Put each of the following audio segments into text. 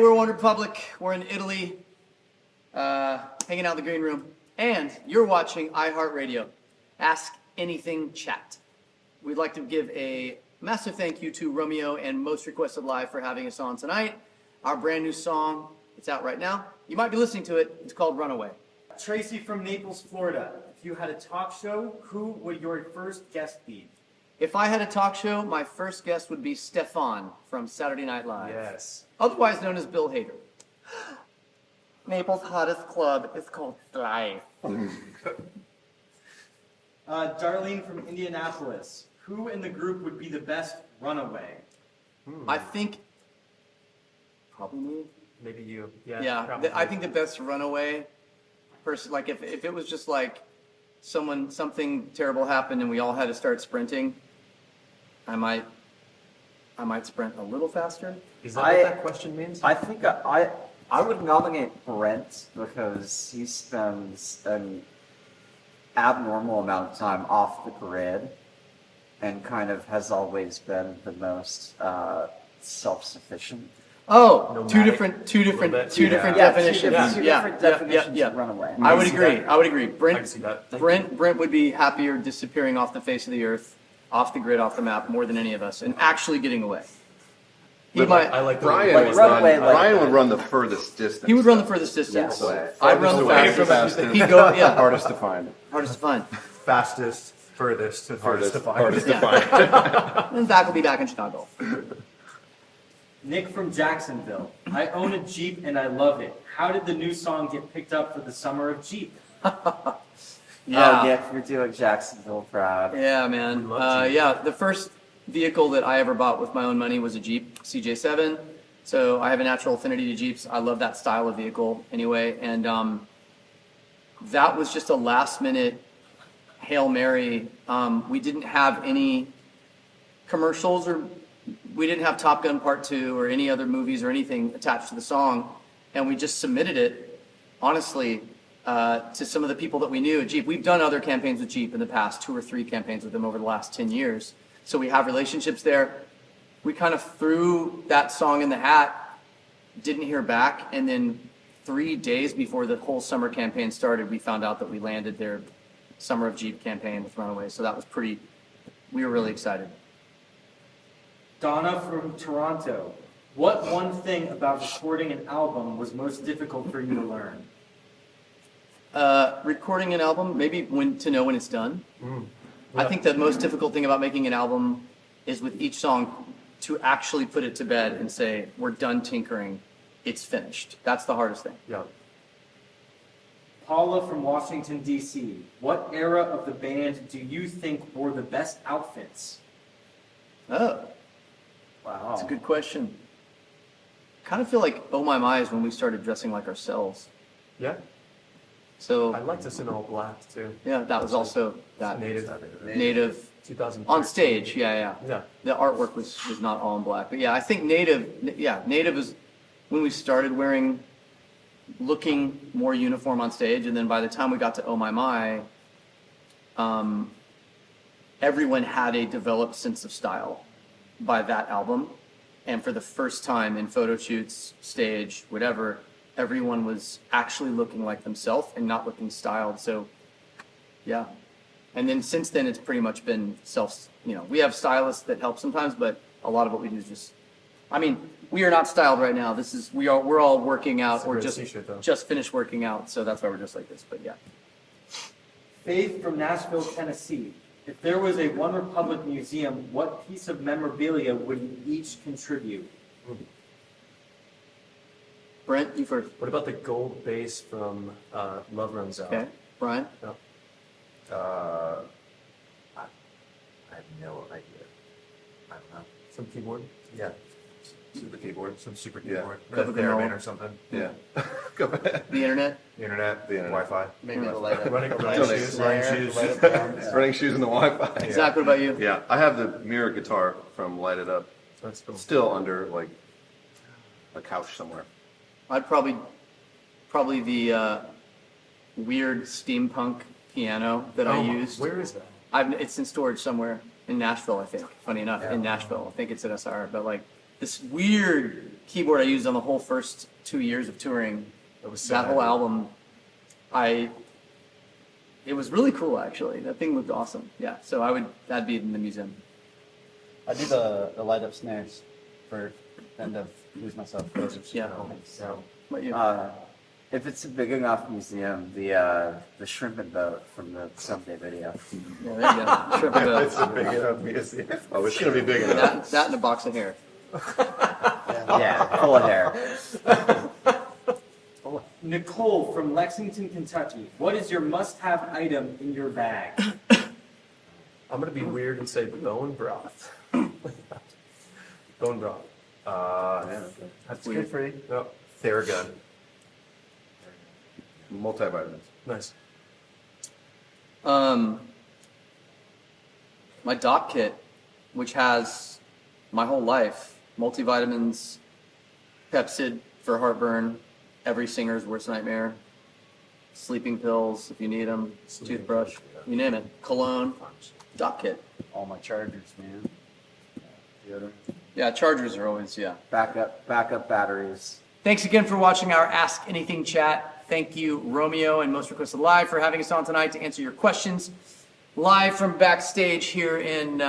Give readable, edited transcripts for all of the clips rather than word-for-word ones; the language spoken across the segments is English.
we're ONEREPUBLIC. We're in Italy, hanging out in the green room. And you're watching iHeartRadio. Ask Anything Chat. We'd like to give a massive thank you to Romeo and Most Requested Live for having us on tonight. Our brand new song, it's out right now. You might be listening to it. It's called Runaway. Tracy from Naples, Florida. If you had a talk show, who would your first guest be? If I had a talk show, my first guest would be Stefan from Saturday Night Live. Yes. Otherwise known as Bill Hader. Naples' hottest club is called Thrive. Darlene from Indianapolis. Who in the group would be the best runaway? I think probably me. Maybe you. Yeah, I think the best runaway person, like if it was just like something terrible happened and we all had to start sprinting, I might sprint a little faster. Is that what that question means? I think I would nominate Brent because he spends an abnormal amount of time off the grid and kind of has always been the most self-sufficient. Oh, Nomadic, two different little bit. definitions. Two different definitions yeah. of runaway. I would agree. I would agree. I can Brent see that. Thank Brent would be happier disappearing off the face of the earth, off the grid, off the map, more than any of us, and actually getting away. He But might. I like the Brian, Like would runaway, run, like Brian that. would run the furthest distance. He would run the furthest distance. Yeah. I'd run the Farthest away, fastest. fastest. He'd go, yeah, Hardest to find. hardest to find. Fastest, furthest, and hardest to find. Hardest to Yeah. find. And Zach will be back in Chicago. Nick from Jacksonville. I own a Jeep and I love it. How did the new song get picked up for the summer of Jeep? Oh, Yeah. Nick, you're doing Jacksonville proud. Yeah, man. We love Jeep. Yeah, the first vehicle that I ever bought with my own money was a Jeep CJ7. So I have a natural affinity to Jeeps. I love that style of vehicle anyway. And that was just a last minute Hail Mary. We didn't have any commercials or we didn't have Top Gun Part 2 or any other movies or anything attached to the song. And we just submitted it, honestly, to some of the people that we knew at Jeep. We've done other campaigns with Jeep in the past, 2 or 3 campaigns with them over the last 10 years. So we have relationships there. We kind of threw that song in the hat, didn't hear back, and then 3 days before the whole summer campaign started, we found out that we landed their Summer of Jeep campaign with Runaway. So that was we were really excited. Donna from Toronto. What one thing about recording an album was most difficult for you to learn? Recording an album, maybe to know when it's done. I Yeah. think the most difficult thing about making an album is with each song to actually put it to bed and say, we're done tinkering, it's finished. That's the hardest thing. Yeah. Paula from Washington, D.C. What era of the band do you think wore the best outfits? Oh, Wow. that's a good question. Kind of feel like Oh My is when we started dressing like ourselves. Yeah. So, I like this in all black too. yeah, that was also that Native. native 2000. on stage. Yeah. Yeah. The artwork was not all in black. But yeah, I think native is when we started looking more uniform on stage. And then by the time we got to Oh My, everyone had a developed sense of style by that album. And for the first time in photo shoots, stage, whatever, everyone was actually looking like themselves and not looking styled. So, yeah. And then since then, it's pretty much been we have stylists that help sometimes, but a lot of what we do is just, we are not styled right now. We're all working out It's a or great just t-shirt, though. just finished working out. So that's why we're just like this, but yeah. Faith from Nashville, Tennessee. If there was a ONEREPUBLIC museum, what piece of memorabilia would you each contribute? Brent, you first. What about the gold base from Love Runs Out? Okay. Brian? I have no idea. I don't know. Some keyboard? Yeah. Super keyboard. Some super Yeah. keyboard, Cover Red the Theremin knoll. or something. Yeah. Go ahead. The internet? The internet, The internet. Wi-Fi. Maybe the light up. Running Donate. shoes. Running shoes. Running shoes and the Wi-Fi. Zach, what about you? Yeah, I have the mirror guitar from Light It Up That's cool. still under like a couch somewhere. I'd probably the weird steampunk piano that I used. Where is that? It's in storage somewhere in Nashville, I think. Funny enough, in Nashville. I think it's at SR. But like, this weird keyboard I used on the whole first 2 years of touring. That was That sad. whole album, it was really cool actually. That thing looked awesome. Yeah, so that'd be in the museum. I do the light up snares for end of Lose Myself. Yeah. So, What you? If it's a big enough museum, the shrimp and boat from the Someday video. Yeah, there you go. Shrimp and It's a big enough museum. Oh, it's gonna be big enough. that and a box of hair. Yeah, full of hair. Nicole from Lexington, Kentucky. What is your must-have item in your bag? I'm gonna be weird and say bone broth. Bone broth. Yeah. That's good for you. No, Theragun. Multivitamins. Nice. My doc kit, which has my whole life, multivitamins, Pepsid for heartburn, every singer's worst nightmare, sleeping pills if you need them, toothbrush, you name it, cologne, doc kit. All my chargers, man. Deodorant. Yeah, chargers are always, yeah. Backup batteries. Thanks again for watching our Ask Anything chat. Thank you, Romeo and Most Requested Live, for having us on tonight to answer your questions. Live from backstage here in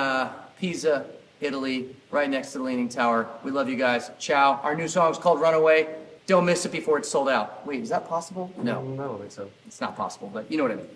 Pisa, Italy, right next to the Leaning Tower. We love you guys. Ciao. Our new song is called Runaway. Don't miss it before it's sold out. Wait, is that possible? No, I don't think so. it's not possible, but you know what I mean.